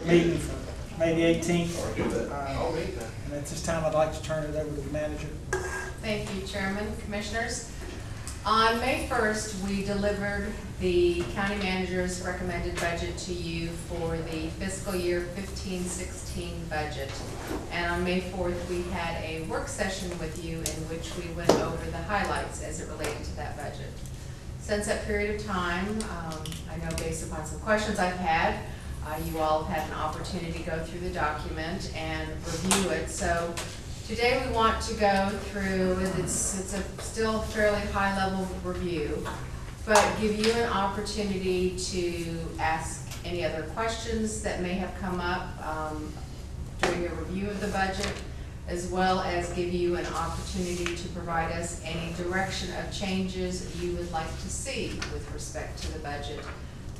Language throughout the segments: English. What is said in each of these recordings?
meeting for May the 18th. Or do that. I'll meet that. And at this time, I'd like to turn it over to the manager. Thank you, Chairman, Commissioners. On May 1st, we delivered the county manager's recommended budget to you for the fiscal year 15-16 budget. And on May 4th, we had a work session with you in which we went over the highlights as it related to that budget. Since that period of time, I know based upon some questions I've had, you all have had an opportunity to go through the document and review it. So today we want to go through, it's a still fairly high level review, but give you an opportunity to ask any other questions that may have come up during your review of the budget, as well as give you an opportunity to provide us any direction of changes you would like to see with respect to the budget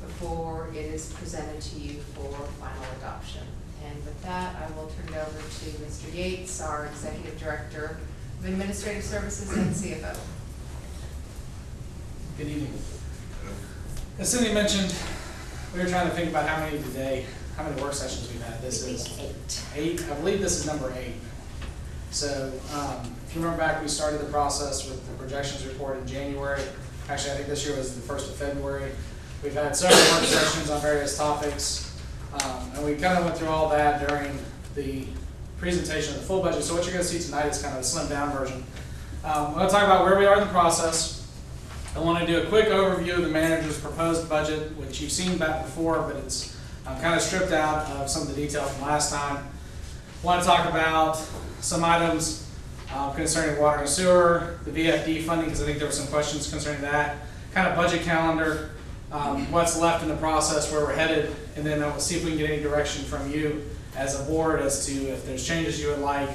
before it is presented to you for final adoption. And with that, I will turn it over to Mr. Yates, our Executive Director of Administrative Services and CFO. Good evening. As Cindy mentioned, we were trying to think about how many today, how many work sessions we've had. This is 8. I believe this is number 8. So if you remember back, we started the process with the projections report in January. Actually, I think this year was the 1st of February. We've had several work sessions on various topics, and we kind of went through all that during the presentation of the full budget. So what you're going to see tonight is kind of a slimmed down version. I'm going to talk about where we are in the process. I want to do a quick overview of the manager's proposed budget, which you've seen back before, but it's kind of stripped out of some of the detail from last time. I want to talk about some items concerning water and sewer, the VFD funding, because I think there were some questions concerning that, kind of budget calendar, what's left in the process, where we're headed, and then we'll see if we can get any direction from you as a board as to if there's changes you would like.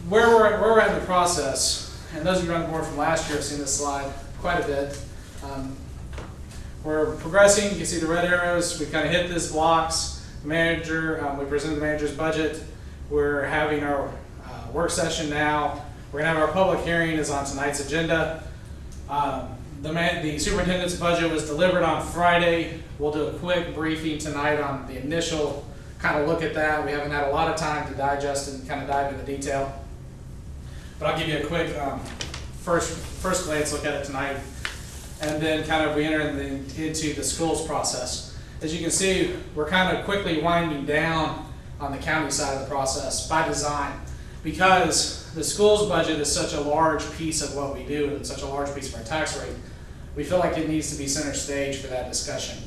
Where we're at in the process, and those of you on the board from last year have seen this slide quite a bit. We're progressing. You can see the red arrows. We kind of hit this blocks. Manager, we presented the manager's budget. We're having our work session now. We're going to have our public hearing is on tonight's agenda. The superintendent's budget was delivered on Friday. We'll do a quick briefing tonight on the initial kind of look at that. We haven't had a lot of time to digest and kind of dive into detail. But I'll give you a quick first glance look at it tonight. And then kind of we enter into the schools process. As you can see, we're kind of quickly winding down on the county side of the process by design, because the schools budget is such a large piece of what we do and such a large piece of our tax rate. We feel like it needs to be center stage for that discussion.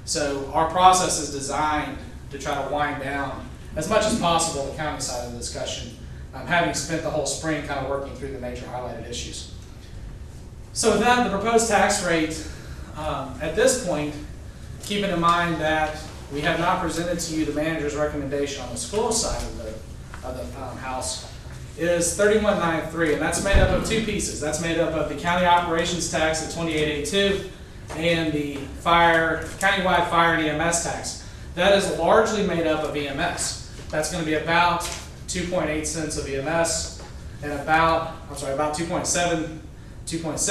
So our process is designed to try to wind down as much as possible the county side of the discussion, having spent the whole spring kind of working through the major highlighted issues. So with that, the proposed tax rate at this point, keeping in mind that we have not presented to you the manager's recommendation on the school side of the house, is 3193, and that's made up of 2 pieces. That's made up of the county operations tax at 2882 and the countywide fire and EMS tax. That is largely made up of EMS. That's going to be about 2.8 cents of EMS and about 2.6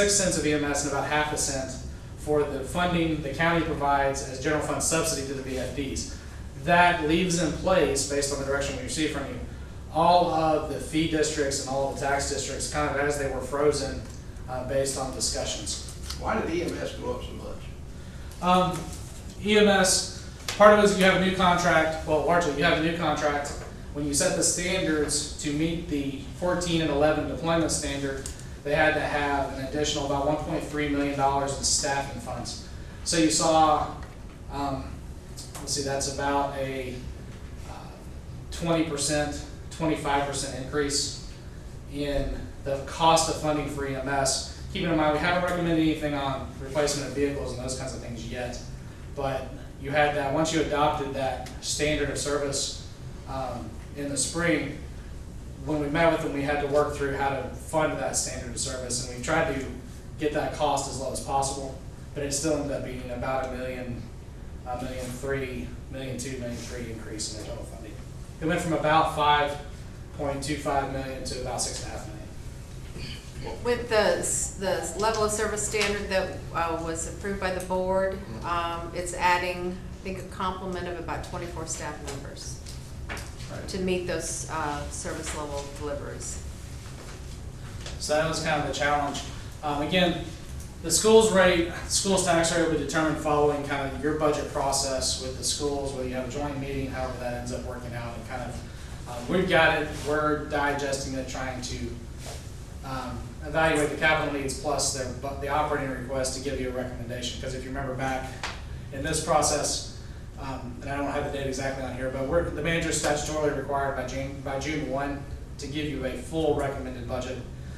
cents of EMS and about half a cent for the funding the county provides as general fund subsidy to the VFDs. That leaves in place, based on the direction we received from you, all of the fee districts and all of the tax districts kind of as they were frozen based on discussions. Why did EMS go up so much? EMS, part of it is you have a new contract. Well, largely you have a new contract. When you set the standards to meet the 14 and 11 deployment standard, they had to have an additional about $1.3 million in staffing funds. So you saw, let's see, that's about a 20%, 25% increase in the cost of funding for EMS. Keeping in mind, we haven't recommended anything on replacement of vehicles and those kinds of things yet, but you had that, once you adopted that standard of service in the spring, when we met with them, we had to work through how to fund that standard of service, and we tried to get that cost as low as possible, but it still ended up being about $1.3 million, $1.3 million increase in their total funding. It went from about $5.25 million to about $6.5 million. With the level of service standard that was approved by the board, it's adding think a complement of about 24 staff members Right. to meet those service level deliveries. So that was kind of the challenge. Again, the school's tax rate will be determined following kind of your budget process with the schools, whether you have a joint meeting, however that ends up working out, and kind of, we've got it, we're digesting it, trying to evaluate the capital needs plus the operating request to give you a recommendation. Because if you remember back in this process, and I don't have the date exactly on here, but the manager is statutorily required by June 1 to give you a full recommended budget.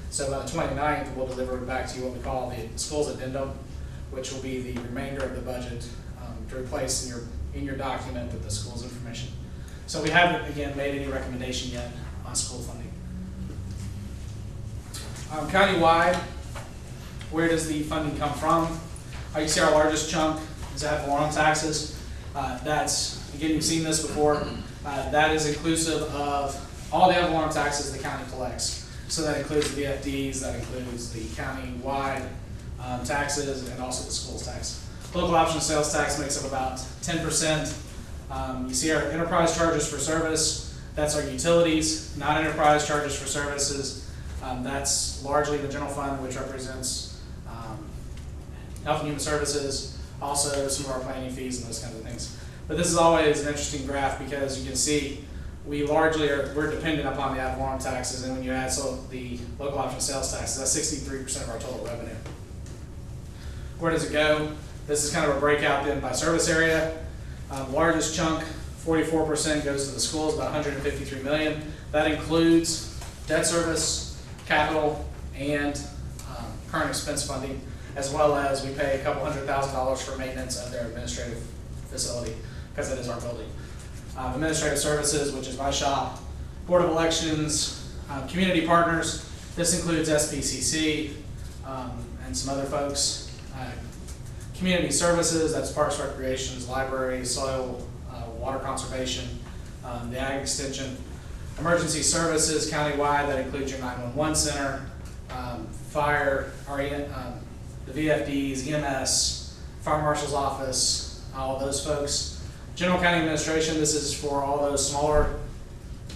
So by the 29th, we'll deliver back to you what we call the school's addendum, which will be the remainder of the budget to replace in your document with the school's information. So we haven't, again, made any recommendation yet on school funding. Countywide, where does the funding come from? You see our largest chunk is ad valorem taxes. That's, again, you've seen this before. That is inclusive of all the ad valorem taxes the county collects. So that includes the VFDs, that includes the county-wide taxes, and also the school's tax. Local option sales tax makes up about 10%. You see our enterprise charges for service, that's our utilities. Non-enterprise charges for services, that's largely the general fund, which represents health and human services, also some of our planning fees and those kinds of things. But this is always an interesting graph because you can see we're dependent upon the ad valorem taxes, and when you add the local option sales taxes, that's 63% of our total revenue. Where does it go? This is kind of a breakout then by service area. Largest chunk, 44%, goes to the schools, about $153 million. That includes debt service, capital, and current expense funding, as well as we pay a couple $100,000 for maintenance of their administrative facility, because that is our building. Administrative services, which is my shop, Board of Elections, community partners. This includes SPCC and some other folks. Community services, that's parks, recreations, libraries, soil, water conservation, the ag extension. Emergency services countywide, that includes your 911 center, fire, the VFDs, EMS, fire marshal's office, all of those folks. General county administration, this is for all those smaller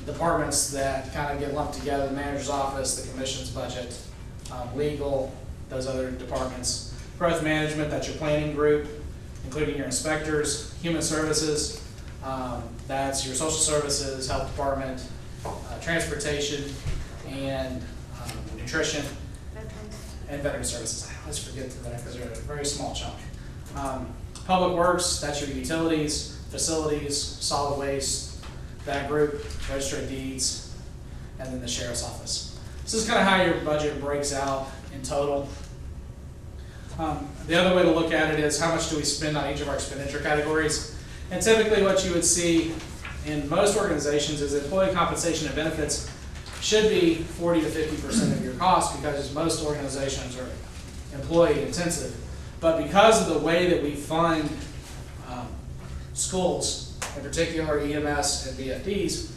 departments that kind of get lumped together, the manager's office, the commission's budget, legal, those other departments. Growth management, that's your planning group, including your inspectors. Human services, that's your social services, health department, transportation, and nutrition, and veteran services. I always forget that because they're a very small chunk. Public works, that's your utilities, facilities, solid waste, that group, registry of deeds, and then the sheriff's office. This is kind of how your budget breaks out in total. The other way to look at it is how much do we spend on each of our expenditure categories. And typically what you would see in most organizations is employee compensation and benefits should be 40 to 50% of your cost, because most organizations are employee intensive. But because of the way that we fund schools, in particular EMS and VFDs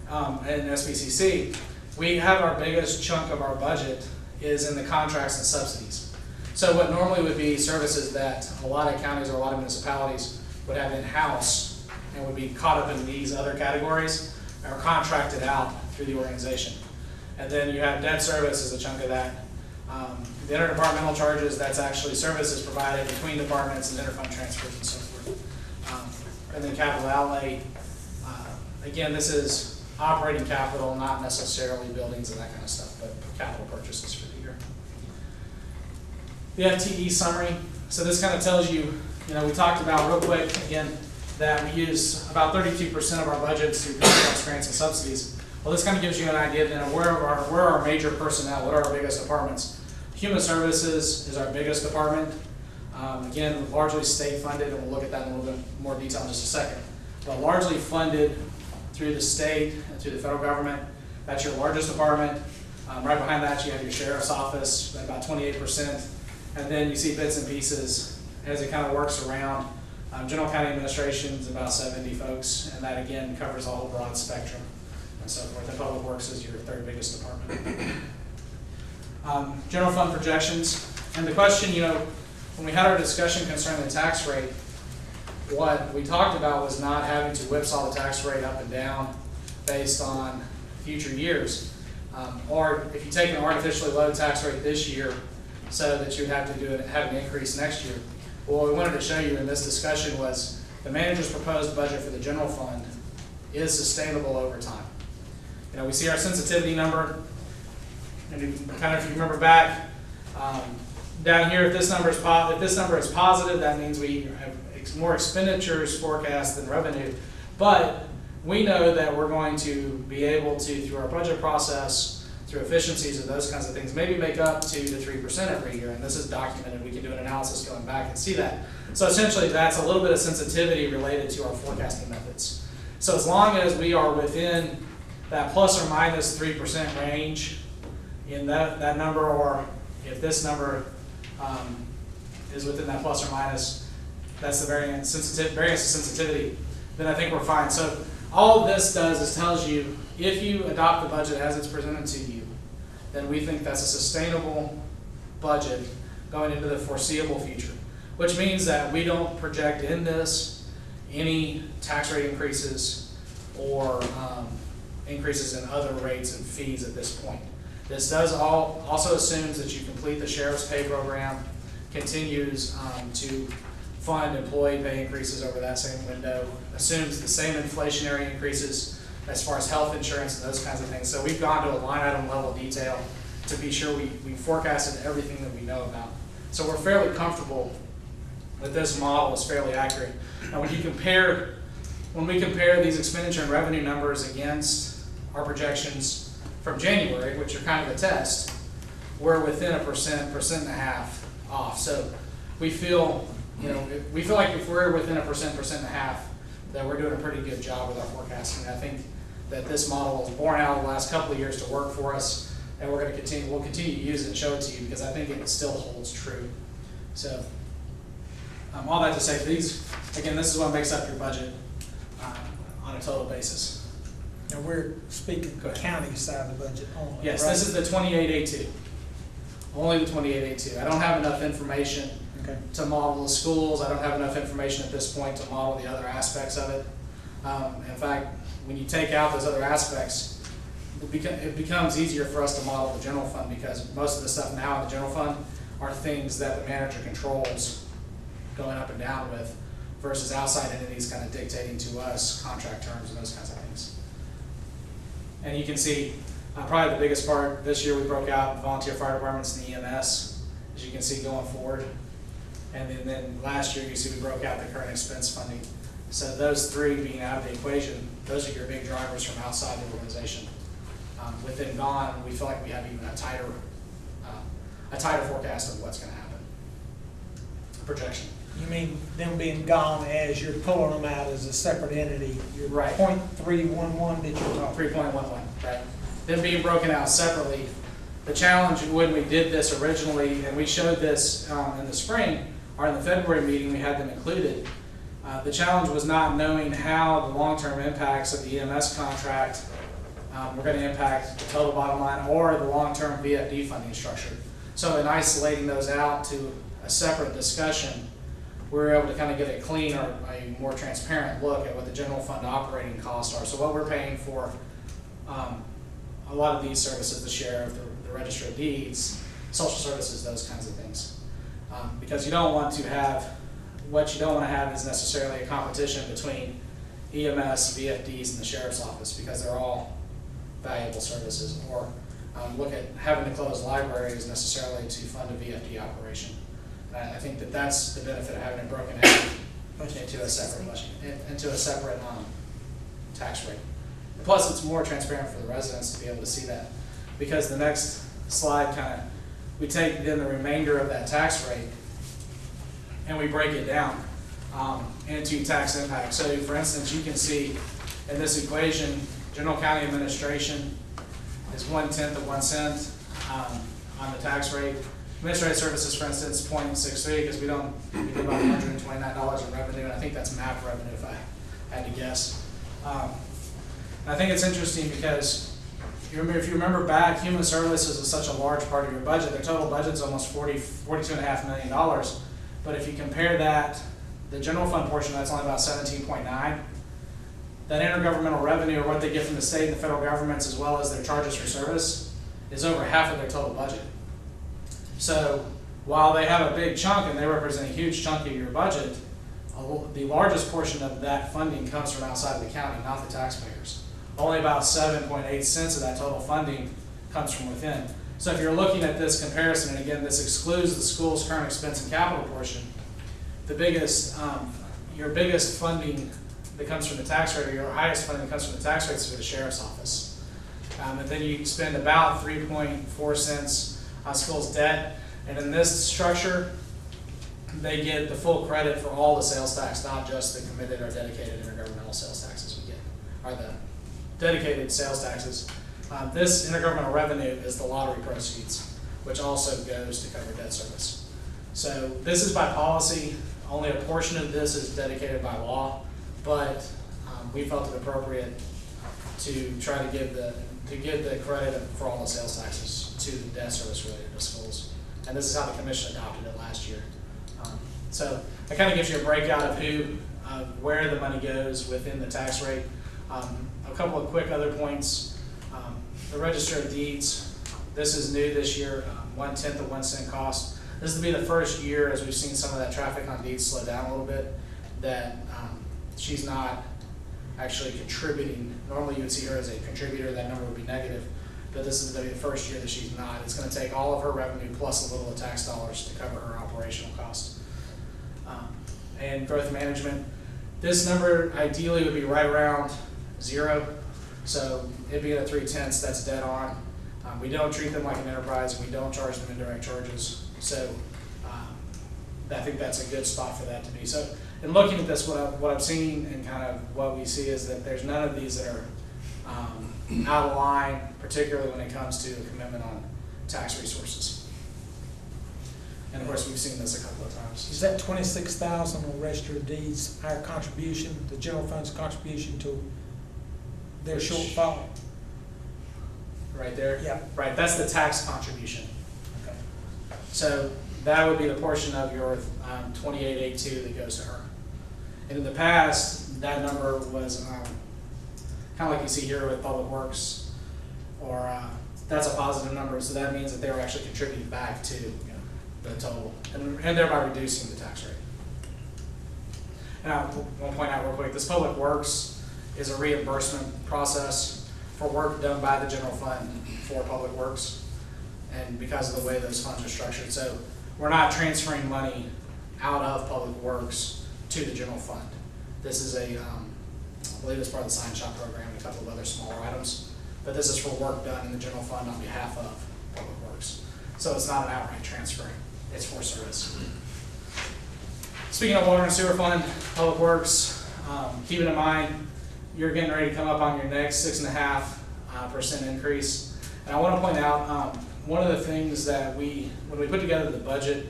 and SBCC, we have our biggest chunk of our budget is in the contracts and subsidies. So what normally would be services that a lot of counties or a lot of municipalities would have in-house and would be caught up in these other categories are contracted out through the organization. And then you have debt service as a chunk of that. The interdepartmental charges, that's actually services provided between departments and interfund transfers and so forth. And then capital outlay, again, this is operating capital, not necessarily buildings and that kind of stuff, but capital purchases for the year. The FTE summary, so this kind of tells you, we talked about real quick, again, that we use about 32% of our budgets through contracts, grants, and subsidies. Well, this kind of gives you an idea then of where are our major personnel, what are our biggest departments. Human services is our biggest department. Again, largely state funded, and we'll look at that in a little bit more detail in just a second. But largely funded through the state and through the federal government. That's your largest department. Right behind that, you have your sheriff's office, at about 28%. And then you see bits and pieces as it kind of works around. General county administration is about 70 folks, and that again covers a whole broad spectrum and so forth. And public works is your third biggest department. General fund projections, and the question, when we had our discussion concerning the tax rate, what we talked about was not having to whipsaw the tax rate up and down based on future years. Or if you take an artificially low tax rate this year so that you have to have an increase next year. Well, what we wanted to show you in this discussion was the manager's proposed budget for the general fund is sustainable over time. You know, we see our sensitivity number, and if you remember back, down here, if this number is positive, that means we have more expenditures forecast than revenue. But we know that we're going to be able to, through our budget process, through efficiencies and those kinds of things, maybe make up 2 to 3% every year. And this is documented. We can do an analysis going back and see that. So essentially, that's a little bit of sensitivity related to our forecasting methods. So as long as we are within that plus or minus 3% range in that number, or if this number is within that plus or minus, that's the variance of sensitivity, then I think we're fine. So all of this does is tells you if you adopt the budget as it's presented to you, then we think that's a sustainable budget going into the foreseeable future, which means that we don't project in this any tax rate increases or increases in other rates and fees at this point. This does also assumes that you complete the sheriff's pay program, continues to fund employee pay increases over that same window, assumes the same inflationary increases as far as health insurance and those kinds of things. So we've gone to a line item level detail to be sure we forecasted everything that we know about. So we're fairly comfortable that this model is fairly accurate. Now when we compare these expenditure and revenue numbers against our projections from January, which are kind of a test, we're within a percent and a half off. So we feel like if we're within a percent and a half, that we're doing a pretty good job with our forecasting. I think that this model was borne out the last couple of years to work for us, and we'll continue to use it and show it to you because I think it still holds true. So all that to say, this is what makes up your budget on a total basis. Now we're speaking the county side of the budget only. Yes, right? This is the 28A2. Only the 28A2. I don't have enough information to model the schools. I don't have enough information at this point to model the other aspects of it. In fact, when you take out those other aspects, it becomes easier for us to model the general fund because most of the stuff now in the general fund are things that the manager controls going up and down with versus outside entities kind of dictating to us contract terms and those kinds of things. And you can see probably the biggest part this year we broke out volunteer fire departments and the EMS, as you can see going forward. And then last year you see we broke out the current expense funding. So those three being out of the equation, those are your big drivers from outside the organization. Within gone, we feel like we have even a tighter forecast of what's going to happen. Projection. You mean them being gone as you're pulling them out as a separate entity? Your Right. 0.311 that you're talking 3.11, right? Them being broken out separately. The challenge when we did this originally, and we showed this in the spring, or in the February meeting, we had them included. The challenge was not knowing how the long-term impacts of the EMS contract were going to impact the total bottom line or the long-term VFD funding structure. So in isolating those out to a separate discussion, we were able to kind of get a clean or a more transparent look at what the general fund operating costs are. So what we're paying for a lot of these services, the sheriff, the register of deeds, social services, those kinds of things. Because you don't want to have is necessarily a competition between EMS, VFDs, and the sheriff's office because they're all valuable services. Or look at having to close libraries necessarily to fund a VFD operation. And I think that's the benefit of having it broken out into a separate budget, into a separate tax rate. Plus, it's more transparent for the residents to be able to see that because the next slide we take then the remainder of that tax rate and we break it down into tax impact. So for instance, you can see in this equation, general county administration is 1/10 of 1 cent on the tax rate. Administrative services, for instance, 0.63 because we do about $129 in revenue, and I think that's MAP revenue if I had to guess. I think it's interesting because if you remember back, human services is such a large part of your budget. Their total budget is almost $42.5 million. But if you compare that the general fund portion, that's only about 17.9. That intergovernmental revenue, or what they get from the state and the federal governments, as well as their charges for service, is over half of their total budget. So while they have a big chunk and they represent a huge chunk of your budget, the largest portion of that funding comes from outside of the county, not the taxpayers. Only about 7.8 cents of that total funding comes from within. So if you're looking at this comparison, and again, this excludes the school's current expense and capital portion, the biggest, your biggest funding that comes from the tax rate, or your highest funding that comes from the tax rates, is for the sheriff's office. And then you spend about 3.4 cents on school's debt. And in this structure, they get the full credit for all the sales tax, not just the committed or dedicated intergovernmental sales taxes we get, or the dedicated sales taxes. This intergovernmental revenue is the lottery proceeds, which also goes to cover debt service. So this is by policy. Only a portion of this is dedicated by law, but we felt it appropriate to try to give the credit for all the sales taxes to the debt service related to schools. And this is how the commission adopted it last year. So that kind of gives you a breakout of where the money goes within the tax rate. A couple of quick other points. The register of deeds, this is new this year, 1/10 of 1 cent cost. This will be the first year, as we've seen some of that traffic on deeds slow down a little bit, that she's not actually contributing. Normally you would see her as a contributor, that number would be negative, but this is the first year that she's not. It's going to take all of her revenue plus a little of tax dollars to cover her operational costs. And growth management, this number ideally would be right around 0. So it'd be at 3/10, that's dead on. We don't treat them like an enterprise, and we don't charge them indirect charges. So I think that's a good spot for that to be. So in looking at this, what I've seen and kind of what we see is that there's none of these that are out of line, particularly when it comes to a commitment on tax resources. And of course, we've seen this a couple of times. Is that 26,000 on register of deeds, our contribution, the general fund's contribution to their shortfall? Right there? Yeah. Right, that's the tax contribution. Okay. So that would be the portion of your 2882 that goes to her. And in the past, that number was kind of like you see here with Public Works, or that's a positive number, so that means that they were actually contributing back to the total, and thereby reducing the tax rate. And I want to point out real quick, this Public Works is a reimbursement process for work done by the general fund for Public Works, and because of the way those funds are structured. So we're not transferring money out of Public Works to the general fund. This is I believe it's part of the sign shop program and a couple of other smaller items, but this is for work done in the general fund on behalf of Public Works. So it's not an outright transfer, it's for service. Speaking of water and sewer fund, Public Works, keeping in mind, you're getting ready to come up on your next 6.5% increase. And I want to point out, one of the things that when we put together the budget,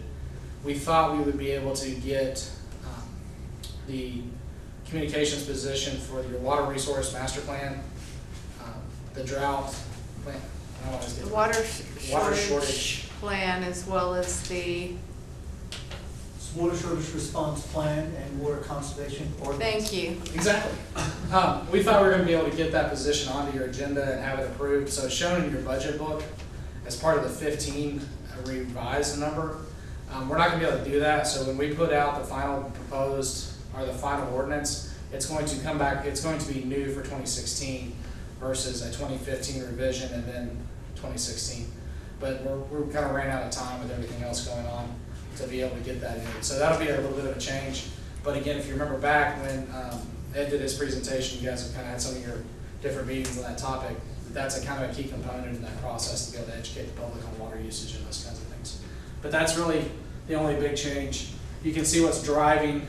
we thought we would be able to get the communications position for your water resource master plan, the drought plan, I don't always get The it. water shortage plan, as well as the, Water shortage response plan and water conservation ordinance. thank you. Exactly. We thought we were going to be able to get that position onto your agenda and have it approved. So it's shown in your budget book as part of the 15 revised number. We're not going to be able to do that. So when we put out the final proposed, or the final ordinance, it's going to come back, it's going to be new for 2016 versus a 2015 revision and then 2016. But we're kind of ran out of time with everything else going on to be able to get that in. So that'll be a little bit of a change. But again, if you remember back when Ed did his presentation, you guys have kind of had some of your different meetings on that topic. That's a kind of a key component in that process to be able to educate the public on water usage and those kinds of things. But that's really the only big change. You can see what's driving,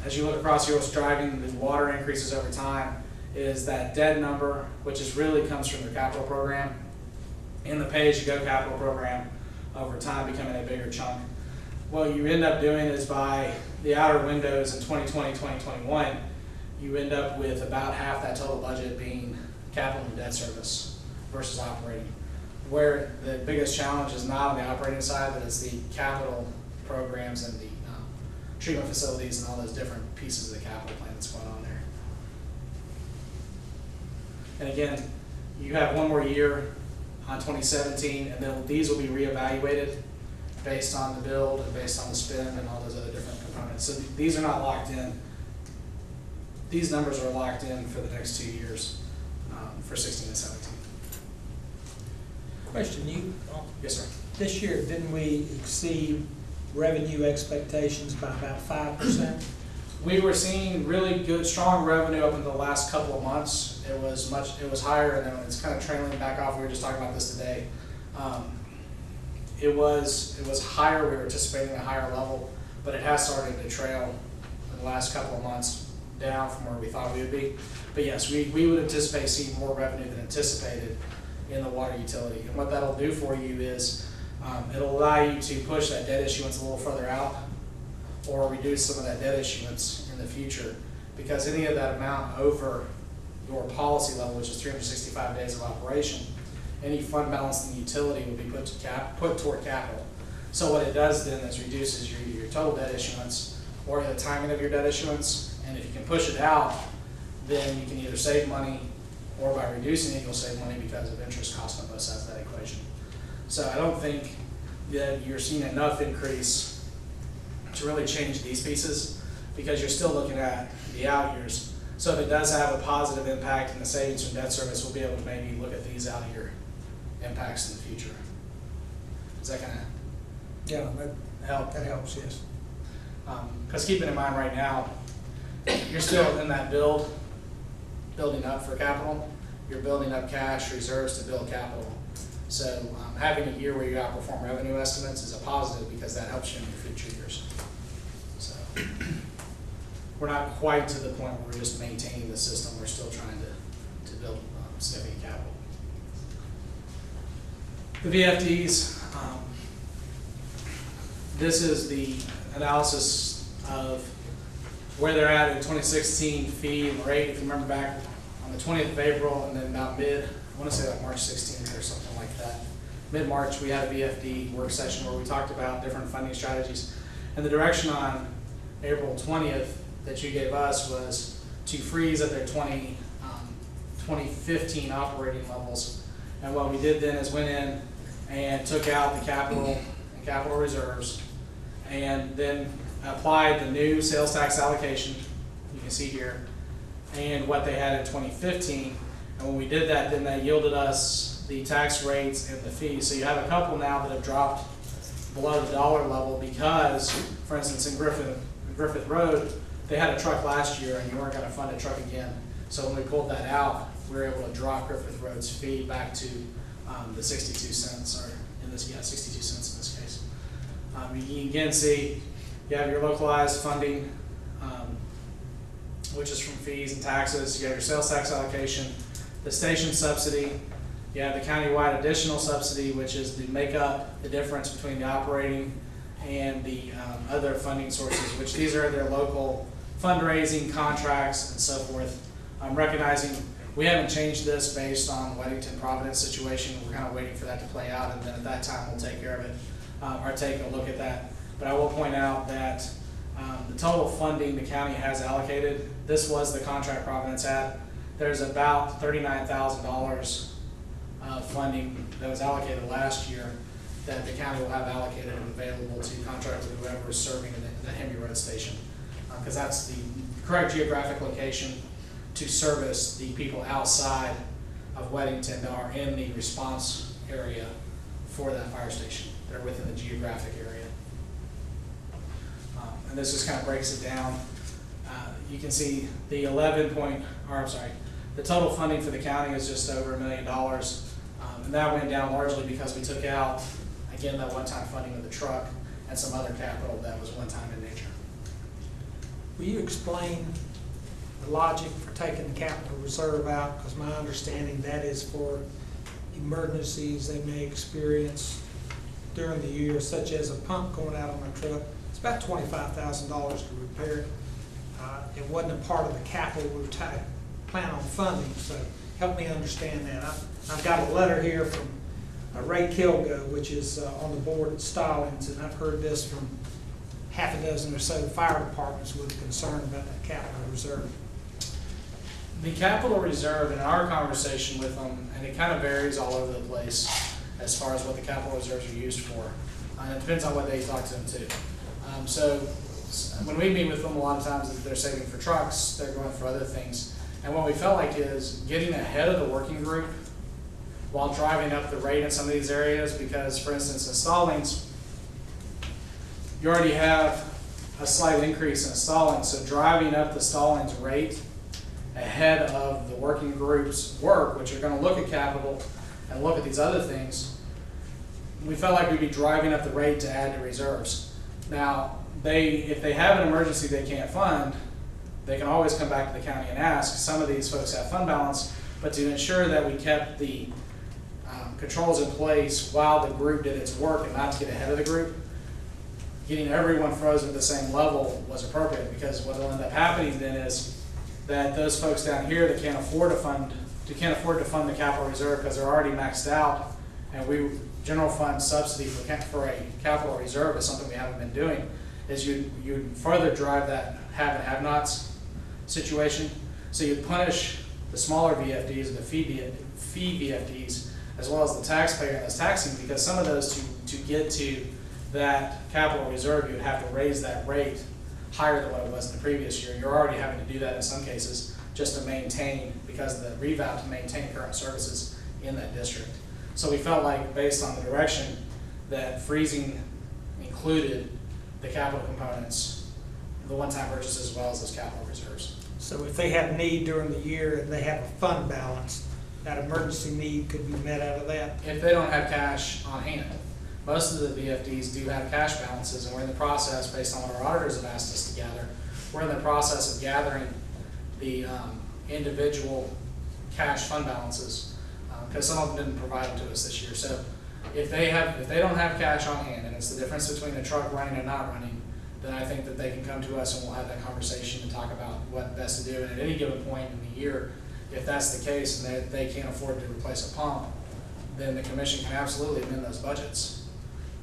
as you look across here, what's driving the water increases over time is that debt number, which is really comes from the capital program. In the pay-as-you-go capital program, over time becoming a bigger chunk. What you end up doing is by the outer windows in 2020, 2021, you end up with about half that total budget being capital and debt service versus operating. Where the biggest challenge is not on the operating side, but it's the capital programs and the treatment facilities and all those different pieces of the capital plan that's going on there. And again, you have one more year on 2017, and then these will be reevaluated based on the build and based on the spend and all those other different components. So these are not locked in. These numbers are locked in for the next 2 years, for 16 and 17. Question, Yes, sir. this year, didn't we exceed revenue expectations by about 5%? We were seeing really good, strong revenue up in the last couple of months. It was higher, and then it's kind of trailing back off. We were just talking about this today. It was higher. We were anticipating a higher level, but it has started to trail in the last couple of months down from where we thought we would be. But yes, we would anticipate seeing more revenue than anticipated in the water utility. And what that'll do for you is it'll allow you to push that debt issuance a little further out, or reduce some of that debt issuance in the future, because any of that amount over your policy level, which is 365 days of operation, any fund balance in the utility will be put toward capital. So what it does then is reduces your total debt issuance or the timing of your debt issuance, and if you can push it out, then you can either save money, or by reducing it, you'll save money because of interest cost on both sides of that equation. So I don't think that you're seeing enough increase to really change these pieces, because you're still looking at the out years. So if it does have a positive impact in the savings from debt service, we'll be able to maybe look at these out year impacts in the future. Does that kind of Yeah, help? that helps, yes. Because keeping in mind right now, you're still in that building up for capital. You're building up cash reserves to build capital. So having a year where you outperform revenue estimates is a positive, because that helps you in your future years. So we're not quite to the point where we're just maintaining the system. We're still trying to build significant capital. The VFDs, this is the analysis of where they're at in 2016 fee and rate. If you remember back on the 20th of April, and then about I want to say like March 16th or something like that. Mid-March, we had a VFD work session where we talked about different funding strategies. And the direction on April 20th that you gave us was to freeze at their 2015 operating levels. And what we did then is went in and took out the capital and capital reserves, and then applied the new sales tax allocation, you can see here, and what they had in 2015. And when we did that, then that yielded us the tax rates and the fees. So you have a couple now that have dropped below the dollar level because, for instance, in Griffith Road, they had a truck last year and you weren't going to fund a truck again. So when we pulled that out, we were able to drop Griffith Road's fee back to the 62 cents, or 62 cents in this case. You can again see you have your localized funding, which is from fees and taxes. You have your sales tax allocation, the station subsidy. You have the countywide additional subsidy, which is to make up the difference between the operating and the other funding sources, which these are their local fundraising contracts and so forth. I'm recognizing we haven't changed this based on the Weddington Providence situation. We're kind of waiting for that to play out, and then at that time we'll take care of it, or take a look at that. But I will point out that the total funding the county has allocated, this was the contract Providence had. There's about $39,000 of funding that was allocated last year that the county will have allocated and available to contract with whoever is serving the Henry Road station, because that's the correct geographic location to service the people outside of Weddington that are in the response area for that fire station. They're within the geographic area. And this just kind of breaks it down. You can see the the total funding for the county is just over $1 million. And that went down largely because we took out, again, that one-time funding of the truck and some other capital that was one-time in nature. Will you explain the logic for taking the capital reserve out? Because my understanding that is for emergencies they may experience during the year, such as a pump going out on a truck. It's about $25,000 to repair it. It wasn't a part of the capital we plan on funding, so help me understand that. I've got a letter here from Ray Kilgo, which is on the board at Stallings, and I've heard this from half a doesn't necessarily fire departments with concern about that capital reserve? The capital reserve in our conversation with them, and it kind of varies all over the place as far as what the capital reserves are used for. It depends on what they talk to them too. So when we meet with them, a lot of times they're saving for trucks, they're going for other things. And what we felt like is getting ahead of the working group while driving up the rate in some of these areas, because for instance, in Stallings, you already have a slight increase in Stallings, so driving up the Stallings rate ahead of the working group's work, which are going to look at capital and look at these other things, we felt like we'd be driving up the rate to add to reserves. Now, if they have an emergency they can't fund, they can always come back to the county and ask. Some of these folks have fund balance, but to ensure that we kept the controls in place while the group did its work and not to get ahead of the group, getting everyone frozen at the same level was appropriate, because what will end up happening then is that those folks down here that can't afford to fund the capital reserve because they're already maxed out, and general fund subsidy for a capital reserve is something we haven't been doing, is you'd further drive that have and have-nots situation. So you'd punish the smaller VFDs and the fee VFDs as well as the taxpayer that's taxing, because some of those to get to that capital reserve, you'd have to raise that rate higher than what it was in the previous year. You're already having to do that in some cases just to maintain, because of the revow, to maintain current services in that district. So we felt like, based on the direction, that freezing included the capital components, the one-time purchases, as well as those capital reserves. So if they have need during the year and they have a fund balance, that emergency need could be met out of that? If they don't have cash on hand. Most of the VFDs do have cash balances, and we're in the process, based on what our auditors have asked us to gather, we're in the process of gathering the individual cash fund balances, because some of them didn't provide them to us this year. So if they don't have cash on hand, and it's the difference between a truck running and not running, then I think that they can come to us and we'll have that conversation and talk about what best to do. And at any given point in the year, if that's the case and they can't afford to replace a pump, then the commission can absolutely amend those budgets.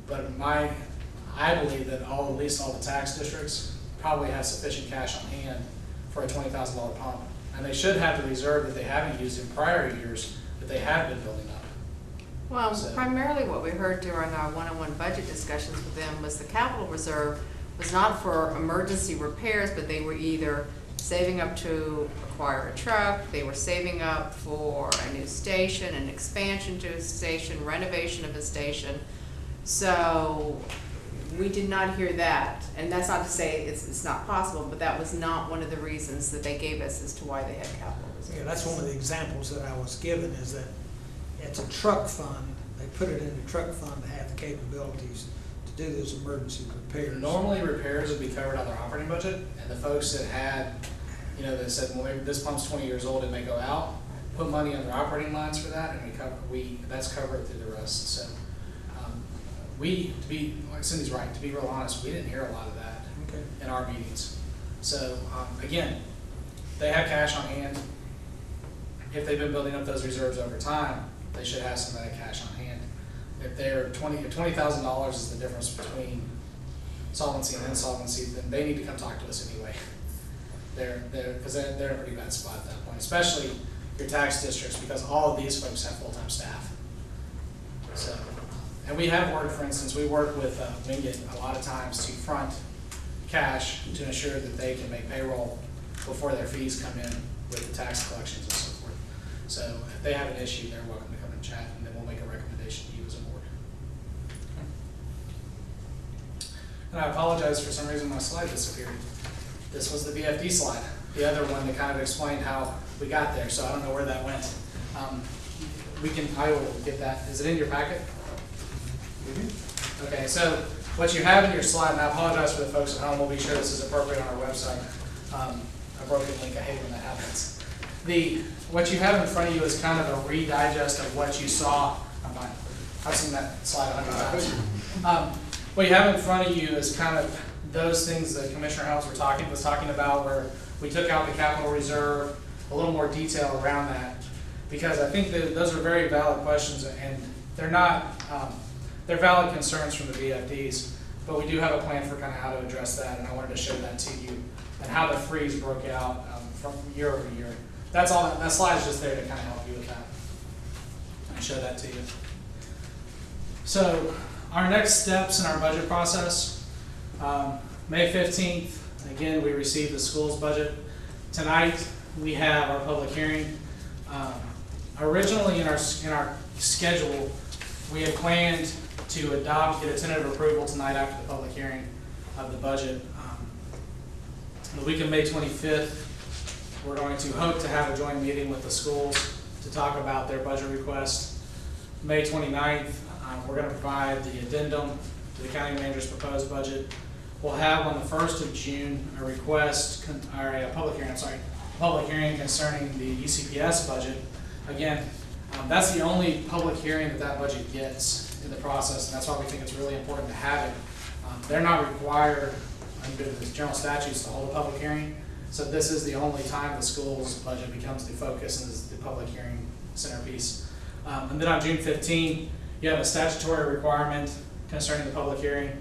But I believe that at least all the tax districts probably have sufficient cash on hand for a $20,000 pump. And they should have the reserve that they haven't used in prior years that they have been building up. Well, So- primarily what we heard during our one-on-one budget discussions with them was the capital reserve was not for emergency repairs, but they were either saving up to acquire a truck, they were saving up for a new station, an expansion to a station, renovation of a station. So we did not hear that, and that's not to say it's not possible, but that was not one of the reasons that they gave us as to why they had capital reserves. Yeah, that's one of the examples that I was given, is that it's a truck fund. They put it in the truck fund to have the capabilities to do those emergency repairs. Normally repairs would be covered on their operating budget, and the folks that had, that said, well, maybe this pump's 20 years old, it may go out, put money on their operating lines for that, and that's covered through the rest. So like Cindy's right, to be real honest, we didn't hear a lot of that in our meetings. So again, they have cash on hand. If they've been building up those reserves over time, they should have some of that cash on hand. If they're $20,000 is the difference between solvency and insolvency, then they need to come talk to us anyway. Because they're in a pretty bad spot at that point, especially your tax districts, because all of these folks have full-time staff. So, and we have worked, for instance, we work with Wingate a lot of times to front cash to ensure that they can make payroll before their fees come in with the tax collections and so forth. So if they have an issue, they're welcome to come and chat, and then we'll make a recommendation to you as a board. And I apologize, for some reason my slide disappeared. This was the VFD slide, the other one that kind of explained how we got there, so I don't know where that went. I will get that. Is it in your packet? Okay, so what you have in your slide, and I apologize for the folks at home, we'll be sure this is appropriate on our website. A broken link, I hate when that happens. What you have in front of you is kind of a redigest of what you saw. I'm fine. I've seen that slide 100 times. What you have in front of you is kind of those things that Commissioner Helms was talking about, where we took out the capital reserve, a little more detail around that, because I think that those are very valid questions, and they're not, they're valid concerns from the VFDs. But we do have a plan for kind of how to address that, and I wanted to show that to you, and how the freeze broke out from year over year. That's all, that slide's just there to kind of help you with that. And show that to you. So, our next steps in our budget process, May 15th, again, we received the school's budget. Tonight, we have our public hearing. Originally in our schedule, we had planned to get a tentative approval tonight after the public hearing of the budget. The week of May 25th, we're going to hope to have a joint meeting with the schools to talk about their budget request. May 29th, we're going to provide the addendum to the county manager's proposed budget. We'll have on the 1st of June a public hearing concerning the UCPS budget. Again, that's the only public hearing that budget gets in the process, and that's why we think it's really important to have it. They're not required under the general statutes to hold a public hearing, so this is the only time the school's budget becomes the focus and is the public hearing centerpiece. And then on June 15th, you have a statutory requirement concerning the public hearing,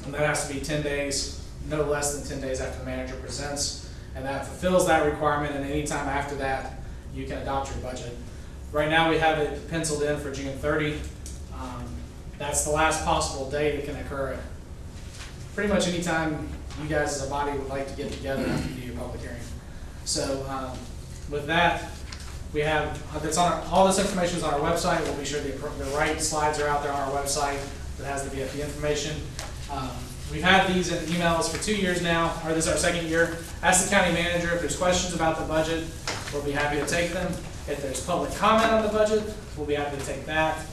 and that has to be 10 days, no less than 10 days after the manager presents, and that fulfills that requirement, and any time after that, you can adopt your budget. Right now, we have it penciled in for June 30. That's the last possible date it can occur. Pretty much any time you guys as a body would like to get together after you do your public hearing. So with that, we have, all this information is on our website. We'll be sure the right slides are out there on our website that has the VFD information. We've had these in emails for 2 years now, or this is our second year. Ask the county manager if there's questions about the budget. We'll be happy to take them. If there's public comment on the budget, we'll be happy to take that.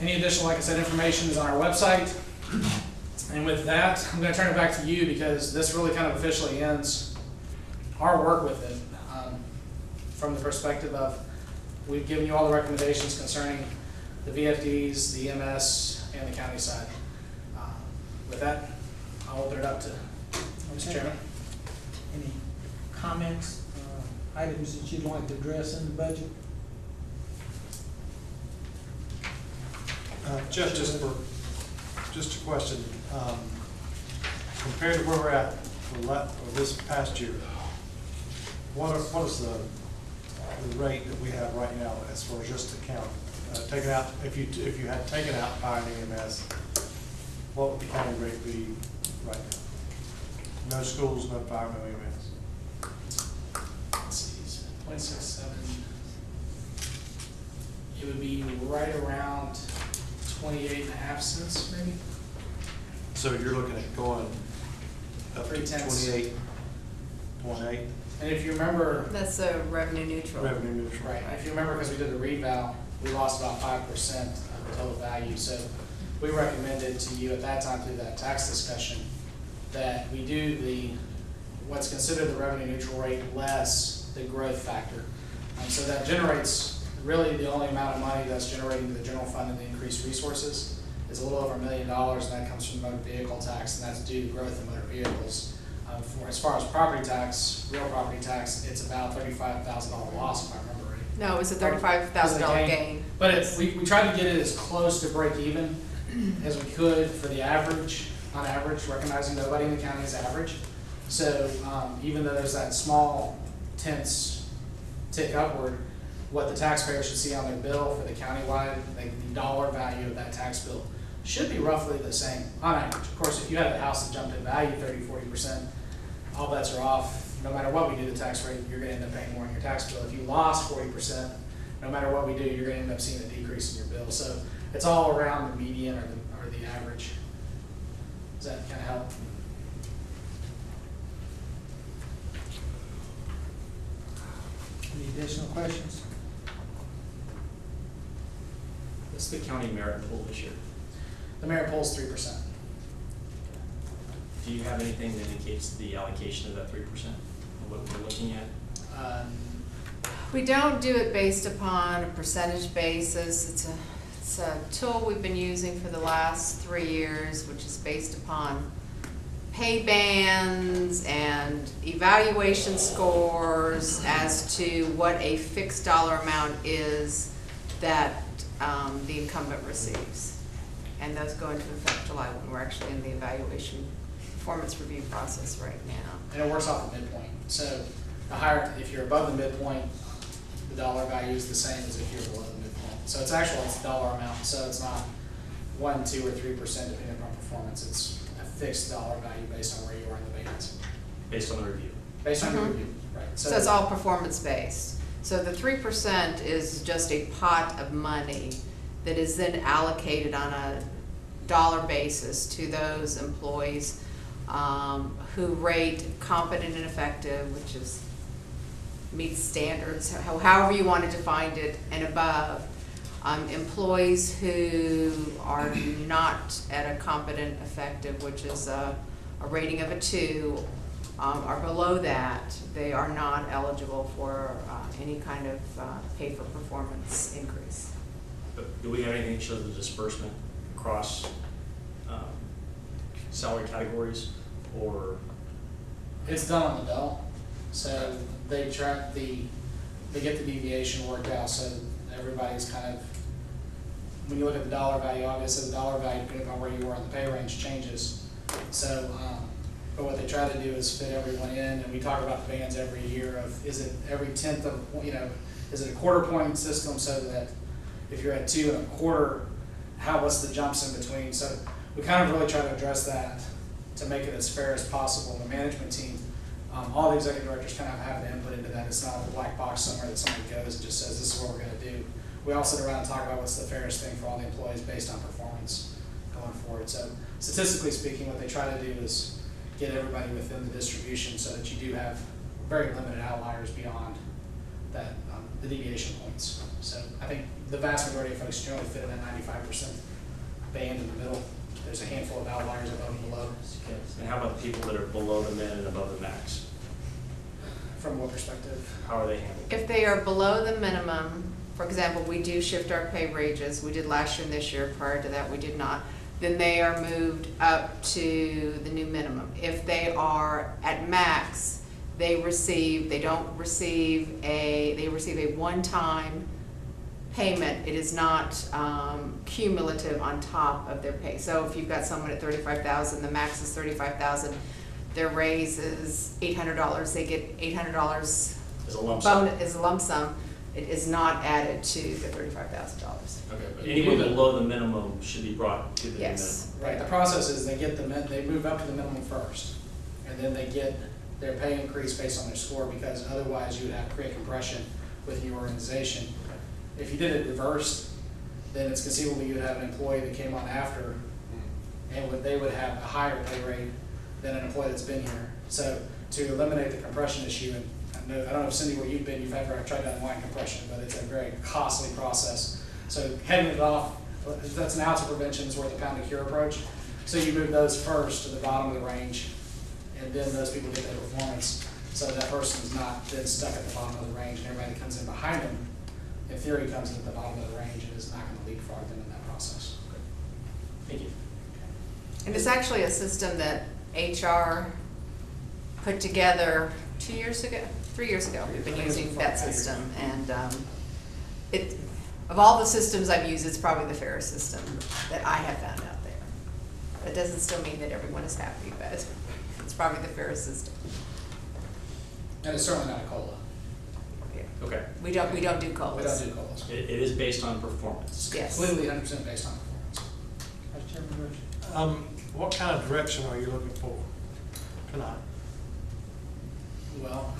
Any additional, like I said, information is on our website. And with that, I'm going to turn it back to you because this really kind of officially ends our work with it from the perspective of we've given you all the recommendations concerning the VFDs, the EMS, and the county side. With that, I'll open it up to Mr. Chairman. Any comments, items that you'd like to address in the budget? Jeff, just a question. Compared to where we're at for this past year, what is the rate that we have right now as far as just the county? Taken out, if you had taken out fire and EMS, what would the county rate be right now? No schools, no fire, no EMS. Let's see, 0.67. It would be right around 28.5 cents, maybe. So you're looking at going up to 0.3. 28.8 And if you remember, That's a revenue neutral. revenue neutral. right, if you remember, because we did the reval, we lost about 5% of the total value. So we recommended to you at that time through that tax discussion that we do what's considered the revenue neutral rate less the growth factor. So that generates really the only amount of money that's generating to the general fund and the increased resources is a little over $1 million, and that comes from motor vehicle tax, and that's due to growth in motor vehicles. As far as property tax, real property tax, it's about $35,000 loss, if I remember right. No, it was a $35,000 gain. But we tried to get it as close to break even as we could for the average, on average, recognizing nobody in the county is average. So even though there's that small tense tick upward, what the taxpayer should see on their bill for the countywide, the dollar value of that tax bill should be roughly the same on average. Of course, if you had a house that jumped in value 30-40%, all bets are off. No matter what we do the tax rate, you're going to end up paying more on your tax bill. If you lost 40%, no matter what we do, you're going to end up seeing a decrease in your bill. So it's all around the median or the average. Does that kind of help? Any additional questions? What's the county merit pool this year? The merit poll is 3%. Do you have anything that indicates the allocation of that 3%, what we're looking at? We don't do it based upon a percentage basis. It's a tool we've been using for the last 3 years, which is based upon pay bands and evaluation scores as to what a fixed dollar amount is that the incumbent receives. and those go into effect July 1. We're actually in the evaluation performance review process right now. And it works off the midpoint. So the higher, if you're above the midpoint, the dollar value is the same as if you're below the midpoint. So it's actually, it's a dollar amount, so it's not 1, 2, or 3% depending upon performance. It's a fixed dollar value based on where you are in the bands. Based on the review. Based on the Mhm. review, right. So it's all performance-based. So the 3% is just a pot of money that is then allocated on a dollar basis to those employees who rate competent and effective, which is meets standards, however you want to define it, and above. Employees who are not at a competent, effective, which is a rating of a 2, are below that, they are not eligible for any kind of pay for performance increase. But do we have anything that shows the disbursement across salary categories, or? It's done on the bill, so they track they get the deviation worked out, so everybody's kind of, when you look at the dollar value, obviously the dollar value, depending on where you are in the pay range, changes. So, but what they try to do is fit everyone in, and we talk about the bands every year of, is it every 10th of, is it a quarter point system, so that if you're at 2 1/4, what's the jumps in between? So we kind of really try to address that to make it as fair as possible. The management team, all the executive directors kind of have an input into that. It's not a black box somewhere that somebody goes and just says, this is what we're gonna do. We all sit around and talk about what's the fairest thing for all the employees based on performance going forward. So statistically speaking, what they try to do is get everybody within the distribution so that you do have very limited outliers beyond that, the deviation points. So I think the vast majority of folks generally fit in that 95% band in the middle. There's a handful of outliers above and below. And how about the people that are below the min and above the max? From what perspective? How are they handled? If they are below the minimum, for example, we do shift our pay ranges, we did last year and this year, prior to that we did not, then they are moved up to the new minimum. If they are at max, they receive a one-time payment. It is not cumulative on top of their pay. So if you've got someone at $35,000, the max is $35,000, their raise is $800, they get $800 As a lump sum? bonus, as a lump sum. It is not added to the $35,000. Okay, but anyone below the minimum should be brought to the new minimum? Yes. Right, the process is they move up to the minimum first, and then they get their pay increase based on their score, because otherwise you would have to create compression with your organization. If you did it reversed, then it's conceivable you would have an employee that came on after, and they would have a higher pay rate than an employee that's been here. So to eliminate the compression issue, and I don't know, Cindy, where you've been, you've ever tried to unwind compression, but it's a very costly process. So heading it off, that's an ounce of prevention is worth a pound of cure approach. So you move those first to the bottom of the range, and then those people get their performance. So that person's not then stuck at the bottom of the range, and everybody that comes in behind them, in theory, comes in at the bottom of the range and is not going to leapfrog them in that process. Thank you. And it's actually a system that HR put together 3 years ago. We've been using that system, and of all the systems I've used, it's probably the fairest system that I have found out there. That doesn't still mean that everyone is happy, but it's probably the fairest system. And it's certainly not a COLA. Yeah. Okay. We don't do We don't COLAs. do COLAs. It is based on performance. Yes. Completely 100% based on performance. Vice Chairman Rich. What kind of direction are you looking for tonight? Well,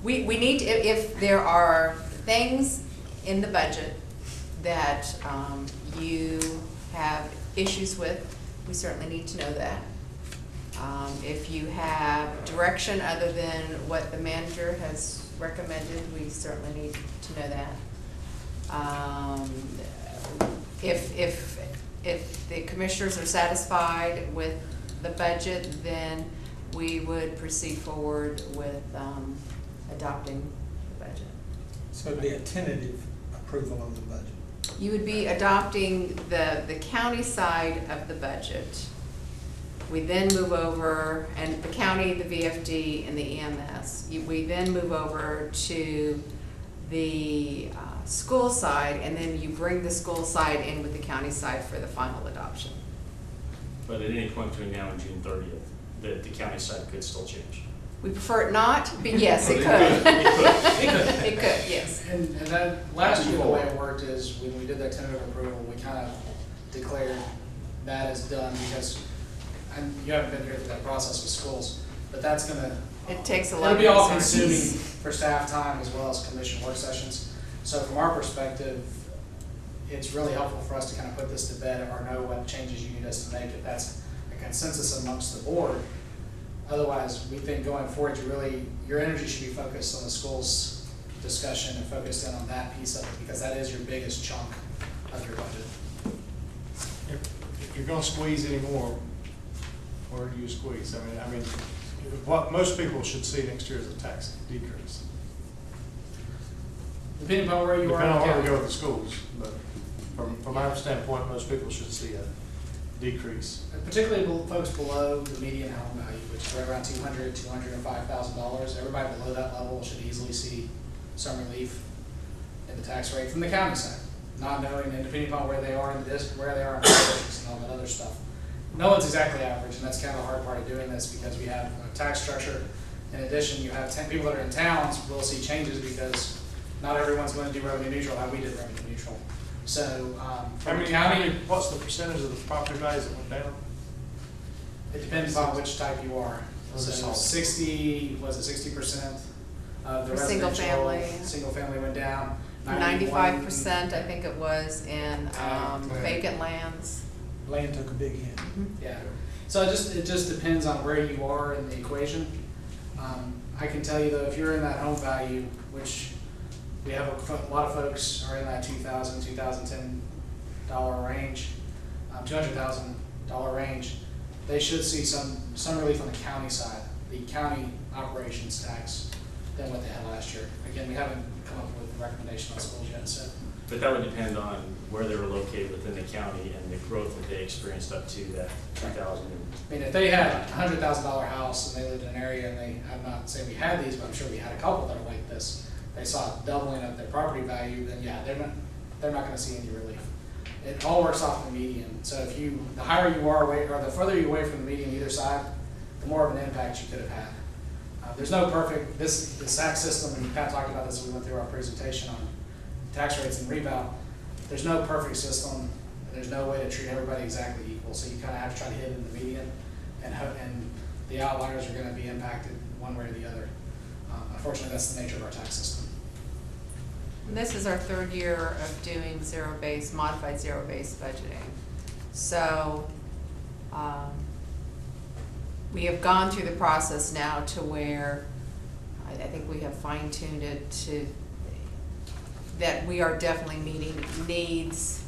We need, if there are things in the budget that you have issues with, we certainly need to know that. If you have direction other than what the manager has recommended, we certainly need to know that. If the commissioners are satisfied with the budget, then we would proceed forward with adopting the budget. So it'd be a tentative approval of the budget. You would be adopting the county side of the budget. We then move over, and the county, the VFD, and the EMS. We then move over to the school side, and then you bring the school side in with the county side for the final adoption. But at any point between now and June 30th, the county side could still change. We prefer it not, but yes, it could. It could. It could, yes. And then last year, the way it worked is when we did that tentative approval, we kind of declared that as done because, and you haven't been here through that process with schools, but that's gonna. It takes a lot of It'll be all resources. consuming for staff time as well as commission work sessions. So from our perspective, it's really helpful for us to kind of put this to bed or know what changes you need us to make, if that's a consensus amongst the board. Otherwise, we think going forward, your energy should be focused on the schools discussion and focused in on that piece of it, because that is your biggest chunk of your budget. If you're gonna squeeze any more, where do you squeeze? I mean, what most people should see next year is a tax decrease. Depending upon where you are. Depending on in where we the go county. with the schools, but from our standpoint, most people should see a decrease. Particularly folks below the median home value, which is right around $205,000. Everybody below that level should easily see some relief in the tax rate from the county side, not knowing, and depending upon where they are in the district, where they are in the districts and all that other stuff. No one's exactly average, and that's kind of the hard part of doing this, because we have a tax structure. In addition, you have 10 people that are in towns will see changes because not everyone's going to do revenue neutral how we did revenue neutral. So from the county, What's the percentage of the property values that went down? it depends on which type you are. Those are So solid. 60% of the For single residential, family. single family went down. 95%, I think it was, in vacant lands. Land took a big hit. Yeah, so it just depends on where you are in the equation. I can tell you though, if you're in that home value, which we have a lot of folks are in that $2,010 range, $200,000 range, they should see some relief on the county side, the county operations tax, than what they had last year. Again, we haven't come up with a recommendation on schools yet, so. But that would depend on where they were located within the county and the growth that they experienced up to that 2000. I mean, if they had a $100,000 house and they lived in an area, and I'm not saying we had these, but I'm sure we had a couple that are like this, they saw a doubling of their property value, then yeah, they're not gonna see any relief. It all works off the median. So the higher you are away, or the further you away from the median either side, the more of an impact you could have had. There's no perfect, the SAC system, and we kind of talked about this when we went through our presentation on tax rates and rebound. There's no perfect system, and there's no way to treat everybody exactly equal. So you kind of have to try to hit in the median, and the outliers are going to be impacted one way or the other. Unfortunately, that's the nature of our tax system. And this is our third year of doing modified zero-based budgeting. So, we have gone through the process now to where I think we have fine-tuned it to that we are definitely meeting needs,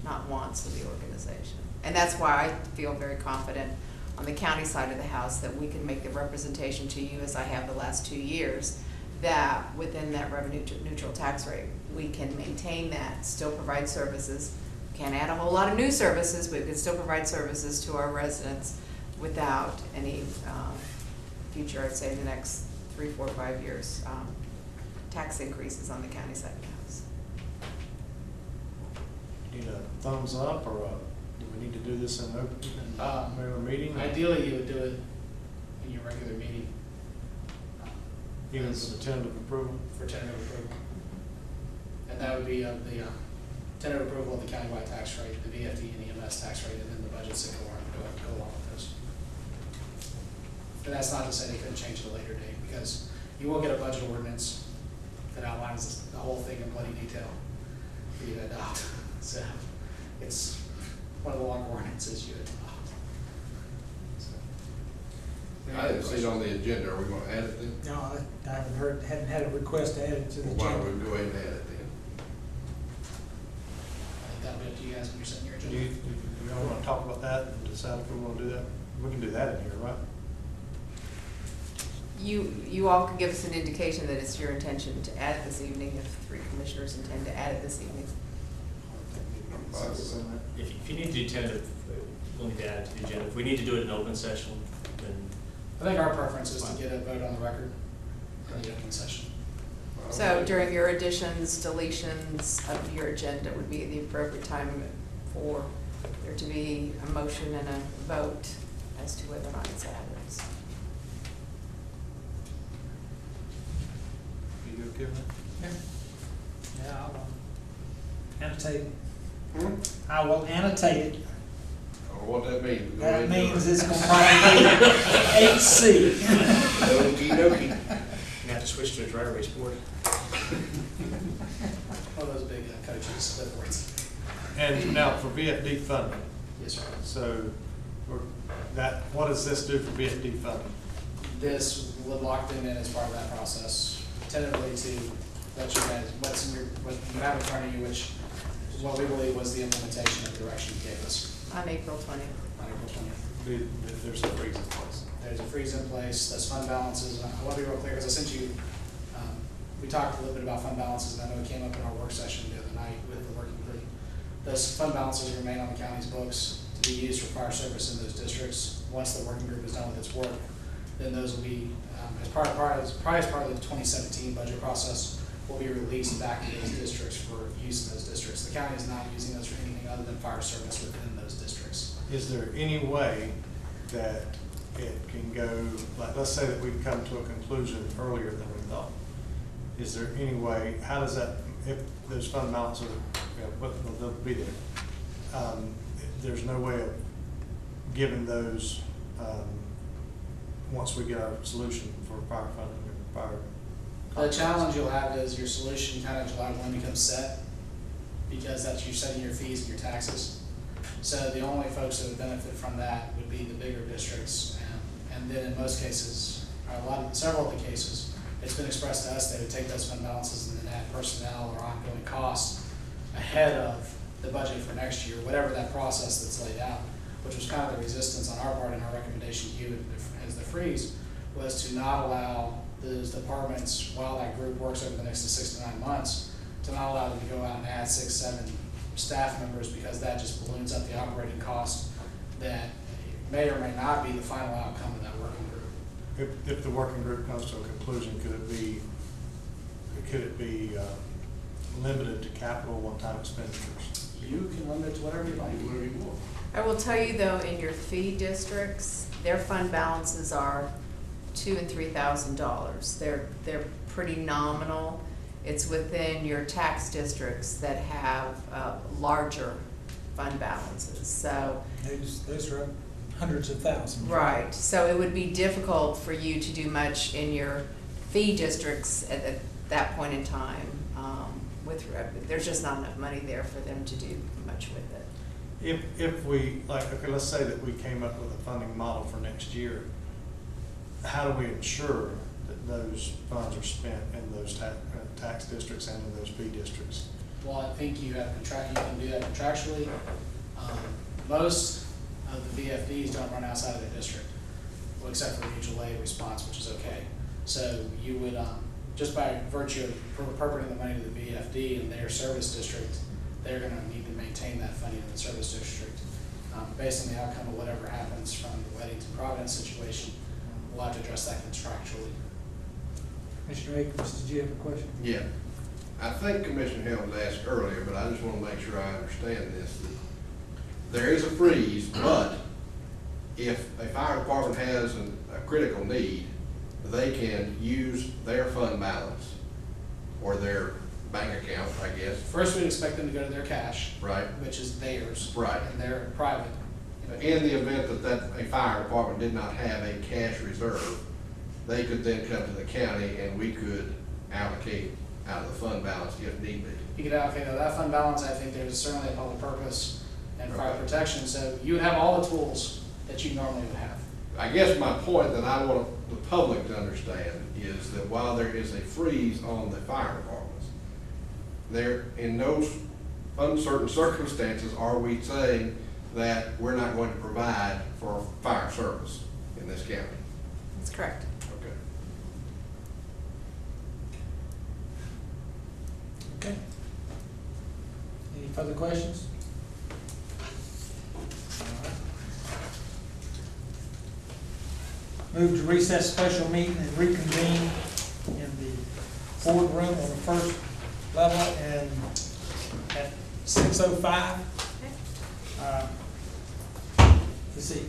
not wants of the organization. And that's why I feel very confident on the county side of the house that we can make the representation to you, as I have the last 2 years, that within that revenue neutral tax rate, we can maintain that, still provide services. Can't add a whole lot of new services, but we can still provide services to our residents without any future, I'd say, in the next 3, 4, 5 years, tax increases on the county side of the house. Need a thumbs up, or do we need to do this in open, regular meeting? Ideally, you would do it in your regular meeting. Even for the tentative approval? For tentative approval. And that would be the tentative approval of the countywide tax rate, the VFD and EMS tax rate, and then the budgets that go along with those. And that's not to say they couldn't change at a later date, because you will get a budget ordinance that outlines the whole thing in bloody detail for you to adopt. So it's one of the longer ordinances you adopt. So, I didn't see it on the agenda. Are we gonna add it then? No, I hadn't had a request to add it to the Well, why agenda. don't we go ahead and add it then? I think that'll be up to you guys when you're setting your Do agenda. you all want to talk about that and decide if we want to do that? We can do that in here, right? You all could give us an indication that it's your intention to add it this evening, if 3 commissioners intend to add it this evening. If you need to do tentative, we'll need to add it to the agenda. If we need to do it in open session, then I think our preference is to get a vote on the record in the open session. All So during your additions, deletions of your agenda would be the appropriate time for there to be a motion and a vote as to whether or not it's added. You okay with that? Yeah, I'll annotate it. I will annotate it. Or what that means. Go ahead That and do means it. it's gonna probably be 8C. Okey dokey. You have to switch to a dry erase board. One of those big coaches, clipboards. And now for VFD funding, Yes, sir. so what does this do for VFD funding? This would lock them in as part of that process, tentatively to let you guys, what you have in front of you, which is what we believe was the implementation of the direction you gave us On April 20th. on April 20th. There's a freeze in place. There's a freeze in place, those fund balances, and I want to be real clear, because I sent you, we talked a little bit about fund balances, and I know it came up in our work session the other night with the working group. Those fund balances remain on the county's books to be used for fire service in those districts. Once the working group is done with its work, then those will be, probably as part of the 2017 budget process, will be released back to those districts for use in those districts. The county is not using those for anything other than fire service within those districts. Is there any way that it can go, like, let's say that we come to a conclusion earlier than we thought? Is there any way, how does that, if those fund balances, they'll be there, there's no way of giving those, once we get our solution for fire funding or fire? The challenge you'll have is your solution kind of July 1 becomes set, because that's you setting your fees and your taxes. So the only folks that would benefit from that would be the bigger districts, and then in most cases, or several of the cases, it's been expressed to us they would take those fund balances and then add personnel or ongoing costs ahead of the budget for next year, whatever that process that's laid out, which was kind of the resistance on our part and our recommendation to you as the freeze, was to not allow those departments, while that group works over the next 6 to 9 months, to not allow them to go out and add 6, 7 staff members, because that just balloons up the operating cost that may or may not be the final outcome of that working group. If the working group comes to a conclusion, could it be limited to capital one-time expenditures? You can limit it to whatever you like. Whatever you want. I will tell you though, in your fee districts, their fund balances are $2,000 and $3,000. They're pretty nominal. It's within your tax districts that have larger fund balances, so. Those are hundreds of thousands. Right, so it would be difficult for you to do much in your fee districts at that point in time. There's just not enough money there for them to do much with it. If we, like, okay, let's say that we came up with a funding model for next year, how do we ensure that those funds are spent in those tax districts and in those fee districts? Well, I think you can do that contractually. Most of the VFDs don't run outside of their district, well, except for mutual aid response, which is okay. So you would, just by virtue of appropriating the money to the VFD in their service district, they're gonna need to maintain that funding in the service district. Based on the outcome of whatever happens from the Weddington-Providence situation, we'll have to address that contractually. Commissioner Akers, did you have a question? Yeah. I think Commissioner Helms asked earlier, but I just want to make sure I understand this. There is a freeze, but if a fire department has a critical need, they can use their fund balance or their bank account, I guess. First, we'd expect them to go to their cash. Right. Which is theirs. Right. And they're private. In the event that a fire department did not have a cash reserve, they could then come to the county and we could allocate out of the fund balance if need be. You could allocate out of that fund balance. I think there's certainly a public purpose and fire Okay. protection, so you would have all the tools that you normally would have. I guess my point that I want the public to understand is that while there is a freeze on the fire departments, there, in no uncertain circumstances are we saying that we're not going to provide for fire service in this county. That's correct. Okay. Okay. Any further questions? Move to recess special meeting and reconvene in the boardroom on the first level and at 6:05. Let's see.